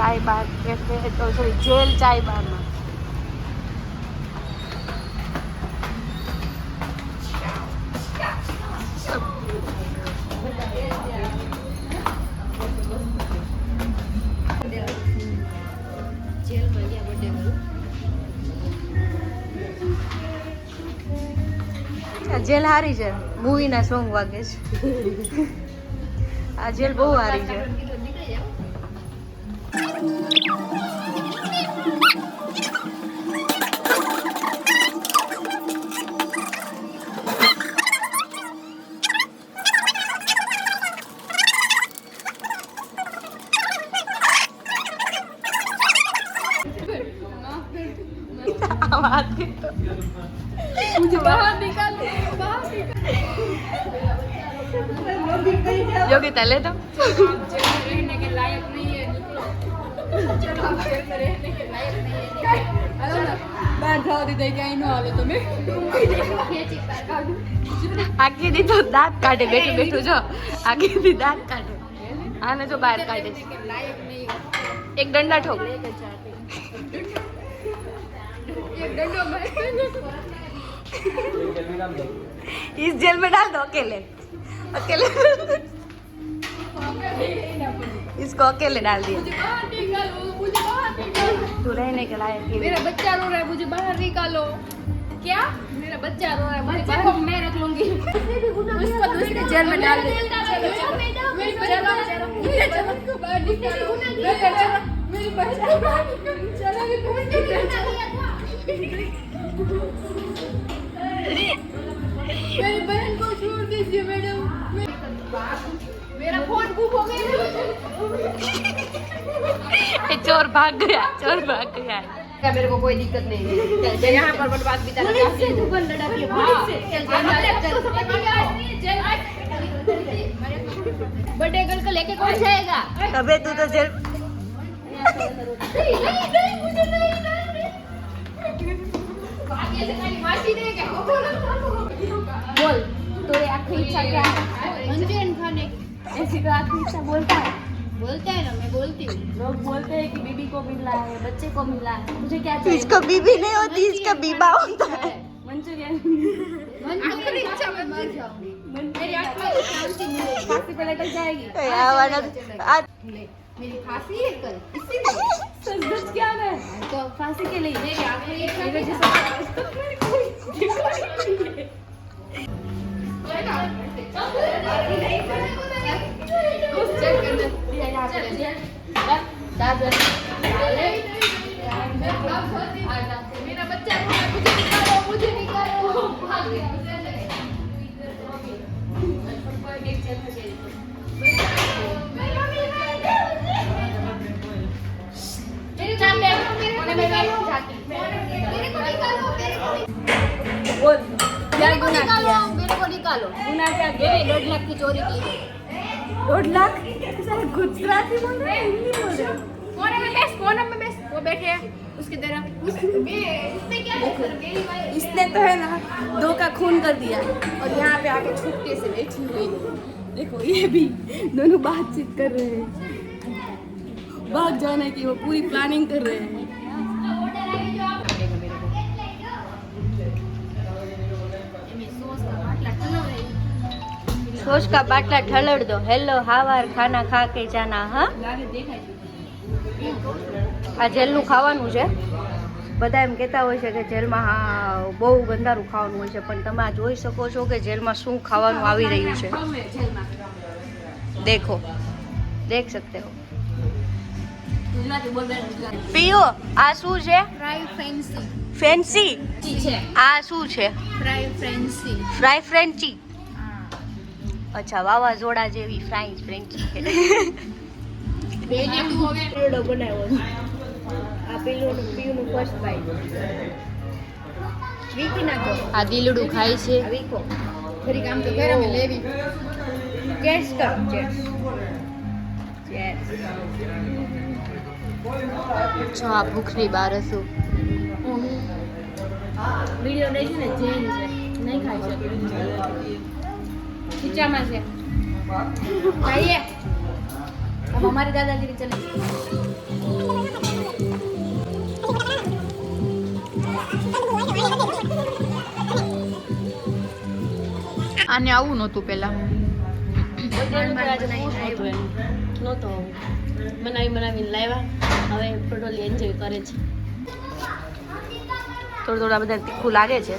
ચાય બાર કેફે તો sorry jail ચાય બારમાં જેલ હારી છે મૂવીના સોંગ વાગે છે આ જેલ બહુ હારી છે मुझे बाहर निकाल योगिता ले तो रहने के लायक नहीं है चलो आप जेल में रहने के लायक नहीं है हेलो ना बैठ जाओ दीदी क्या इन वाले तुम्हें आगे दी तो दांत काटे बैठे बैठो जो आगे दी दांत काटे आने जो बाहर काटे लायक नहीं एक डंडा ठोक इस जेल में डाल दो अकेले अकेले इसको अकेले डाल दिया तू रहने के लायक मेरा बच्चा रो रहा है मुझे बाहर निकालो क्या मेरा बच्चा रो रहा है बच्चे को मैं रख लूंगी उसको दूसरे जेल में डाल दे मेरी बहन को छोड़ दीजिए मैडम मेरा फोन गुम हो गया चोर भाग गया क्या मेरे को कोई दिक्कत नहीं है यहाँ पर बर्बाद बिताना चाहती हूँ बर्थडे गर्ल को लेके कौन जाएगा अबे तू तो जेल बोल तो आखिरी इच्छा क्या है मंचूरियन खाने की ऐसी तो आखिरी इच्छा बोलता है ना मैं बोलती हूँ लोग बोलते हैं कि बीबी को मिला है बच्चे को मिला है मुझे क्या चाहिए इसको बीबी नहीं होती इसका बीबा होता है मंचूरियन आखिरी इच्छा मैं मर जाऊंगी मेरी आत्मा को शांति मिलेगी फांसी पे लटक जाएगी मेरी फांसी है कल इसीलिए सच क्या है तो फांसी के लिए मेरी आखिरी इच्छा मेरा बच्चा मुझे निकालो बोल मेरे को निकालो गुना क्या किया 1.5 लाख की चोरी की 1.5 लाख सारे गुजराती बोल रहे हैं हिंदी बोल रहे हैं कौन में बेस वो बैठे हैं उसकी तरफ उसने क्या इसने तो है ना 2 का खून कर दिया और यहाँ पे आके छुट्टे से बैठी हुई देखो ये भी दोनों बातचीत कर रहे हैं भाग जाने की वो पूरी प्लानिंग कर रहे हैं सोच का बाटला ठलड़ दो हेलो हावार खाना खा के जाना हाँ આ જેલનું ખાવાનું છે બધા એમ કહેતા હોય છે કે જેલમાં હા બહુ ગંદારું ખાવાનું હોય છે પણ તમે આ જોઈ શકો છો કે જેલમાં શું ખાવાનું આવી રહ્યું છે देखो देख सकते हो पियो आ शू છે ફેન્સી આ શું છે ફ્રાઈ ફ્રેન્ચી અચ્છા વાવાઝોડા જેવી ફ્રાઈ ફ્રેન્ચી છે બનાવ્યો આ પીલું ફર્સ્ટ બાઈટ વીકી નાખો આ દીલડું ખાય છે વીકો ફરી કામ તો કરે મે લેવી ચેસ કર ચેસ જો આ ભૂખની બાર હશું વિડિયો નહીં છે ને જૈન છે નહીં ખાઈ શકે ખીચામાં છે ખાઈએ अब हमारे दादागिरी चलेगी આને આવું નહોતું પહેલાં નહોતો બનાવીને લાવ્યા હવે ટોટલી એન્જોય કરે છે. થોડા બધા તીખું લાગે છે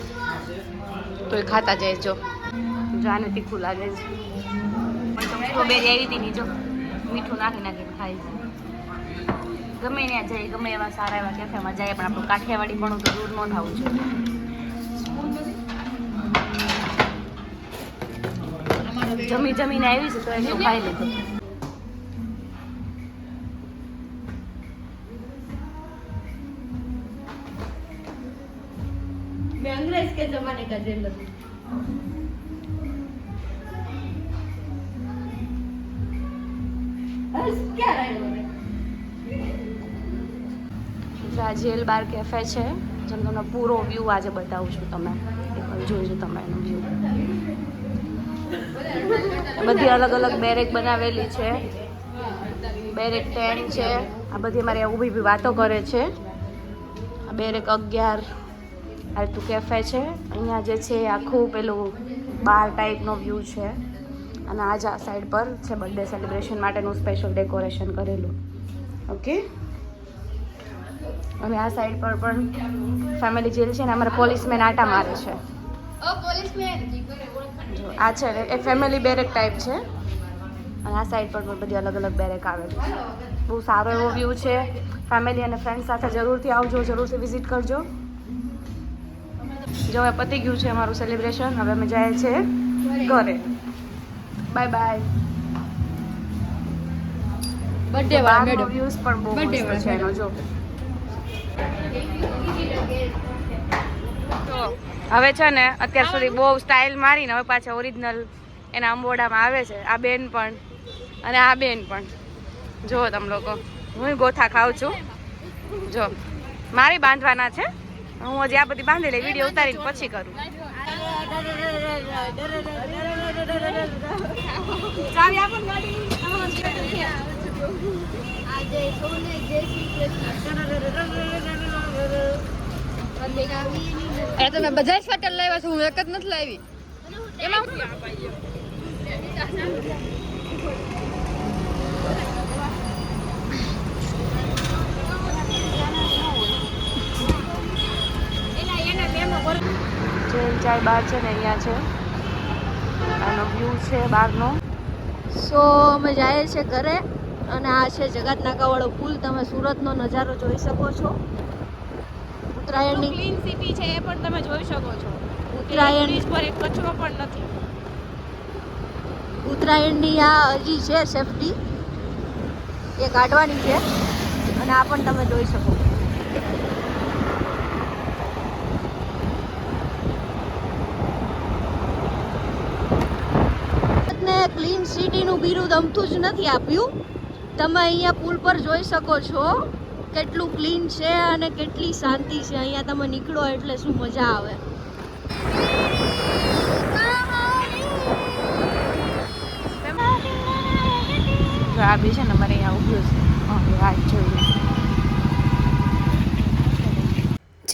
તો એ ખાતા જાય. જો આને તીખું લાગે છે પણ તો સ્ટ્રોબેરી આવી હતી નહીં, જો મીઠું નાખીને ખાય છે. ગમે ત્યાં જાય, ગમે એવા સારા એવા કેફેમાં જાય, પણ આપણું કાઠિયાવાડી પણ તો દૂર ન થવું જોઈએ. જમીને આવી છે તો એટલું ખાઈ લીધું. मैं अंग्रेज के जमाने का जेल लगी. क्या આ જેલ બાર કેફે છે, જેમ તમને પૂરો વ્યૂ આજે બતાવું છું. તમે જોઈજો તમે એનો વ્યૂ. બધી અલગ અલગ બેરેક બનાવેલી છે. બેરેક 10 છે. આ બધી અમારી ઊભી વાતો કરે છે. આ બેરેક 11 આ તું કેફે છે. અહીંયા જે છે આખું પેલું બાર ટાઈપનો વ્યૂ છે. અને આજ આ સાઈડ પર છે બર્થડે સેલિબ્રેશન માટેનું સ્પેશિયલ ડેકોરેશન કરેલું. ઓકે, અને આ સાઈડ પર પણ ફેમિલી જેલ છે ને અમારા પોલીસમેન આટા મારે છે. જો આ છે ને એ ફેમિલી બેરેક ટાઈપ છે. અને આ સાઈડ પર પણ બધી અલગ અલગ બેરેક આવેલી છે. બહુ સારો એવો વ્યૂ છે. ફેમિલી અને ફ્રેન્ડ સાથે જરૂરથી આવજો, જરૂરથી વિઝિટ કરજો. જો હવે પતી ગયું છે અમારું સેલિબ્રેશન. હવે અમે જાય છે ઘરે. Bye bye. બર્થડે વાળા મેડમ વ્યૂઝ પણ બહુ મસ્ત છે એનો. જો હવે છે ને અત્યાર સુધી બહુ સ્ટાઇલ મારીને હવે પાછા ઓરિજિનલ એના અંબોડામાં આવે છે. આ બેન પણ અને આ બેન પણ. જો તમે લોકો, હું ગોથા ખાઉં છું. જો મારી બાંધવાના છે. હું હજી આ બધી બાંધી લઈ, વિડીયો ઉતારીને પછી કરું. તો મેં બધા સ્વેટર લાવ્યા છું, હું એક જ નથી લાવી. એમાં જેલ ચાય બાર છે ને અહીંયા છે. આનો વ્યૂ છે બહારનો. સો અમે જઈએ છીએ ઘરે અને આ છે જગત નાકાવાળો પુલ. તમે સુરતનો નજારો જોઈ શકો છો. ઉત્તરાયણની ક્લીન સિટી છે એ પણ તમે જોઈ શકો છો. ઉત્તરાયણ પર એક કચરો પણ નથી. ઉત્તરાયણની આ હજી છે સેફટી એ કાઢવાની છે અને આ પણ તમે જોઈ શકો. ક્લીન સિટીનું બિરુદ અમથું જ નથી આપ્યું. તમે અહીંયા પુલ પર જોઈ શકો છો કેટલું ક્લીન છે અને કેટલી શાંતિ છે. અહીંયા તમે નીકળો એટલે શું મજા આવે. આ બી છે ને મારે અહીંયા ઉભ્યું છે. વાત જોઈએ.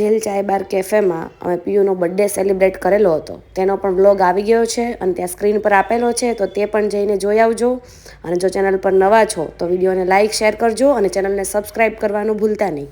જેલ ચાય બાર કેફેમાં અમે પીયુનો બર્થડે સેલિબ્રેટ કરેલો હતો તેનો પણ વ્લોગ આવી ગયો છે અને ત્યાં સ્ક્રીન પર આપેલો છે, તો તે પણ જઈને જોઈ આવજો. અને જો ચેનલ પર નવા છો તો વિડીયોને લાઇક શેર કરજો અને ચેનલને સબસ્ક્રાઈબ કરવાનું ભૂલતા નહીં.